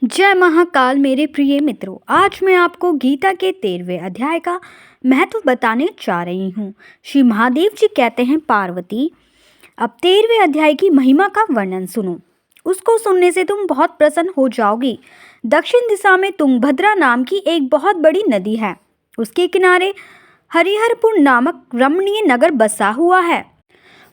जय महाकाल मेरे प्रिय मित्रों। आज मैं आपको गीता के 13वें अध्याय का महत्व बताने जा रही हूँ। श्री महादेव जी कहते हैं, पार्वती अब 13वें अध्याय की महिमा का वर्णन सुनो। उसको सुनने से तुम बहुत प्रसन्न हो जाओगी। दक्षिण दिशा में तुंगभद्रा नाम की एक बहुत बड़ी नदी है। उसके किनारे हरिहरपुर नामक रमणीय नगर बसा हुआ है।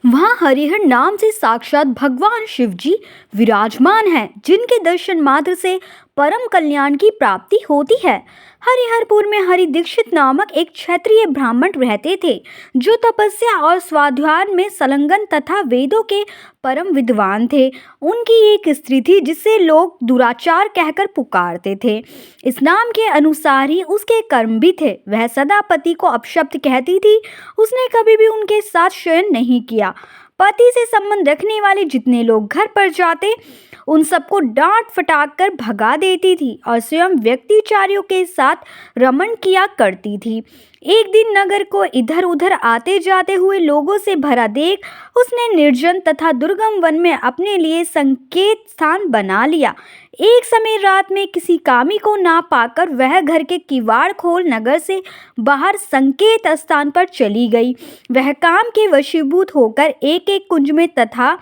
वहाँ हरिहर नाम से साक्षात भगवान शिव जी विराजमान हैं, जिनके दर्शन मात्र से परम कल्याण की प्राप्ति होती है। हरिहरपुर में हरि दीक्षित नामक एक क्षत्रिय ब्राह्मण रहते थे, जो तपस्या और स्वाध्याय में संलग्न तथा वेदों के परम विद्वान थे। उनकी एक स्त्री थी, जिसे लोग दुराचार कहकर पुकारते थे। इस नाम के अनुसार ही उसके कर्म भी थे। वह सदा पति को अपशब्द कहती थी। उसने कभी भी उनके साथ शयन नहीं किया। पति से संबंध रखने वाले जितने लोग घर पर जाते, उन सबको डांट फटाक कर भगा देती थी और स्वयं व्यक्तिचारियों के साथ रमण किया करती थी। एक दिन नगर को इधर उधर आते जाते हुए लोगों से भरा देख उसने निर्जन तथा दुर्गम वन में अपने लिए संकेत स्थान बना लिया। एक समय रात में किसी कामी को ना पाकर वह घर के किवाड़ खोल नगर से बाहर संकेत स्थान पर चली गई। वह काम के वशीभूत होकर एक एक कुंज में तथा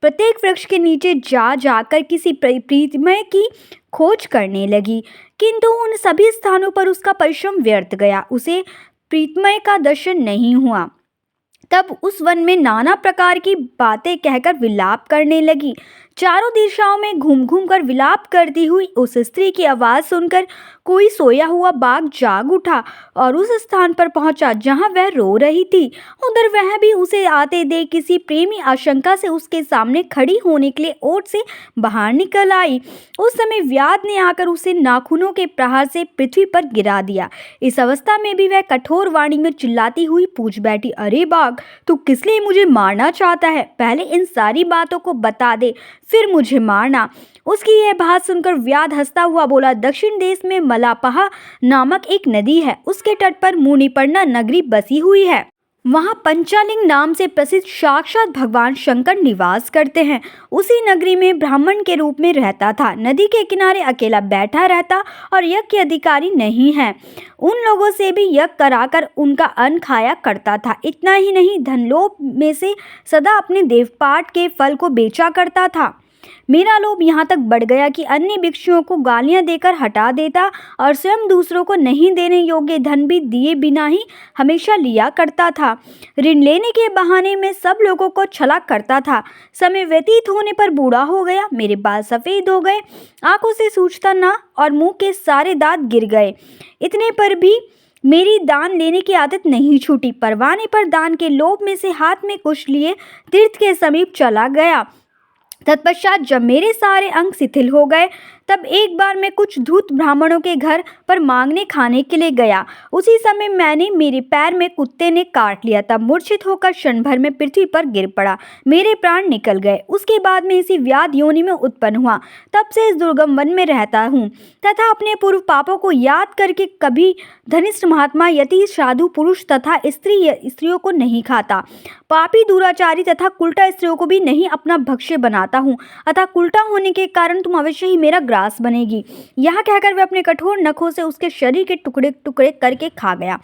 प्रत्येक वृक्ष के नीचे जा जाकर किसी प्रीतमय की खोज करने लगी, किंतु उन सभी स्थानों पर उसका परिश्रम व्यर्थ गया। उसे प्रीतमय का दर्शन नहीं हुआ। तब उस वन में नाना प्रकार की बातें कहकर विलाप करने लगी। चारों दिशाओं में घूम घूम कर विलाप करती हुई उस स्त्री की आवाज़ सुनकर कोई सोया हुआ बाघ जाग उठा और उस स्थान पर पहुंचा जहां वह रो रही थी। उधर वह भी उसे आते देख किसी प्रेमी आशंका से उसके सामने खड़ी होने के लिए ओट से बाहर निकल आई। उस समय व्याध ने आकर उसे नाखूनों के प्रहार से पृथ्वी पर गिरा दिया। इस अवस्था में भी वह कठोर वाणी में चिल्लाती हुई पूछ बैठी, अरे बाघ, तू किस लिए मुझे मारना चाहता है? पहले इन सारी बातों को बता दे, फिर मुझे मारना। उसकी यह बात सुनकर व्याध हंसता हुआ बोला, दक्षिण देश में मलापहा नामक एक नदी है। उसके तट पर मुनिपर्णा नगरी बसी हुई है। वहाँ पंचालिंग नाम से प्रसिद्ध साक्षात भगवान शंकर निवास करते हैं। उसी नगरी में ब्राह्मण के रूप में रहता था। नदी के किनारे अकेला बैठा रहता और यज्ञ के अधिकारी नहीं है। उन लोगों से भी यज्ञ कराकर उनका अन्न खाया करता था। इतना ही नहीं, धनलोभ में से सदा अपने देवपाट के फल को बेचा करता था। मेरा लोभ यहाँ तक बढ़ गया कि अन्य भिक्षुओं को गालियाँ देकर हटा देता और स्वयं दूसरों को नहीं देने योग्य धन भी दिए बिना ही हमेशा लिया करता था। ऋण लेने के बहाने में सब लोगों को छला करता था। समय व्यतीत होने पर बूढ़ा हो गया। मेरे बाल सफ़ेद हो गए, आंखों से सूझता ना और मुंह के सारे दांत गिर गए। इतने पर भी मेरी दान लेने की आदत नहीं छूटी। परवाने पर दान के लोभ में से हाथ में कुछ लिए तीर्थ के समीप चला गया। तत्पश्चात जब मेरे सारे अंग शिथिल हो गए, तब एक बार मैं कुछ धूत ब्राह्मणों के घर पर मांगने खाने के लिए गया। उसी समय मेरे पैर में कुत्ते ने काट लिया। तब मूर्छित होकर क्षण भर में पृथ्वी पर गिर पड़ा। मेरे प्राण निकल गए। उसके बाद मैं इसी व्याध योनि में उत्पन्न हुआ। तब से इस दुर्गम वन में रहता हूँ तथा अपने पूर्व पापों को याद करके कभी धनिष्ठ महात्मा, यति, साधु पुरुष तथा स्त्रियों को नहीं खाता। पापी, दुराचारी तथा उल्टा स्त्रियों को भी नहीं अपना भक्ष्य बनाता हूँ। अतः उल्टा होने के कारण तुम अवश्य ही मेरा ग्रास बनेगी। यह कहकर वह अपने कठोर नखों से उसके शरीर के टुकड़े टुकड़े करके खा गया।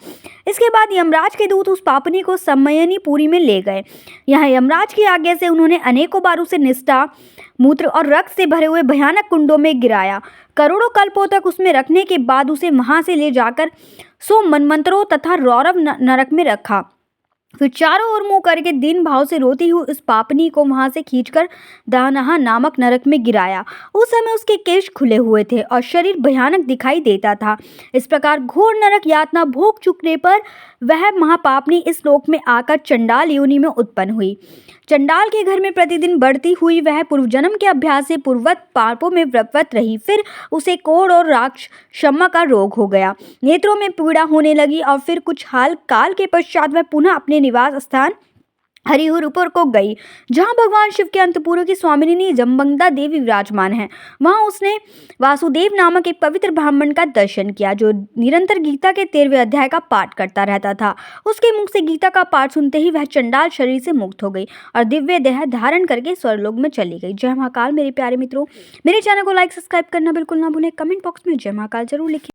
इसके बाद यमराज के दूत उस पापनी को सम्मयनीपुरी में ले गए। यहाँ यमराज की आज्ञा से उन्होंने अनेकों बार उसे निष्ठा, मूत्र और रक्त से भरे हुए भयानक कुंडों में गिराया। करोड़ों कल्पों तक उसमें रखने के बाद उसे वहां से ले जाकर 100 मनमंत्रों तथा रौरव नरक में रखा। फिर चारों ओर मुंह करके दीन भाव से रोती हुई उस पापनी को वहां से खींचकर दानहा नामक नरक में गिराया। उस समय उसके केश खुले हुए थे और शरीर भयानक दिखाई देता था। इस प्रकार घोर नरक यातना भोग चुकने पर वह महापापनी इस लोक में आकर चंडाल योनि में उत्पन्न हुई। चंडाल के घर में प्रतिदिन बढ़ती हुई वह पूर्व जन्म के अभ्यास से पूर्ववत पापों में व्रतवत रही। फिर उसे कोढ़ और राक्ष शम्मा का रोग हो गया। नेत्रों में पीड़ा होने लगी और फिर कुछ हाल काल के पश्चात वह पुनः अपने निवास स्थान हरिहरपुर को गई, जहां भगवान शिव के अंतपुर की स्वामिनी जमबंगदा देवी विराजमान है। वहां उसने वासुदेव नामक एक पवित्र ब्राह्मण का दर्शन किया, जो निरंतर गीता के 13वें अध्याय का पाठ करता रहता था। उसके मुख से गीता का पाठ सुनते ही वह चंडाल शरीर से मुक्त हो गई और दिव्य देह धारण करके स्वर्गलोक में चली गई। जय महाकाल। मेरे प्यारे मित्रों, मेरे चैनल को लाइक सब्सक्राइब करना बिल्कुल ना भूलें। कमेंट बॉक्स में जय महाकाल जरूर लिखें।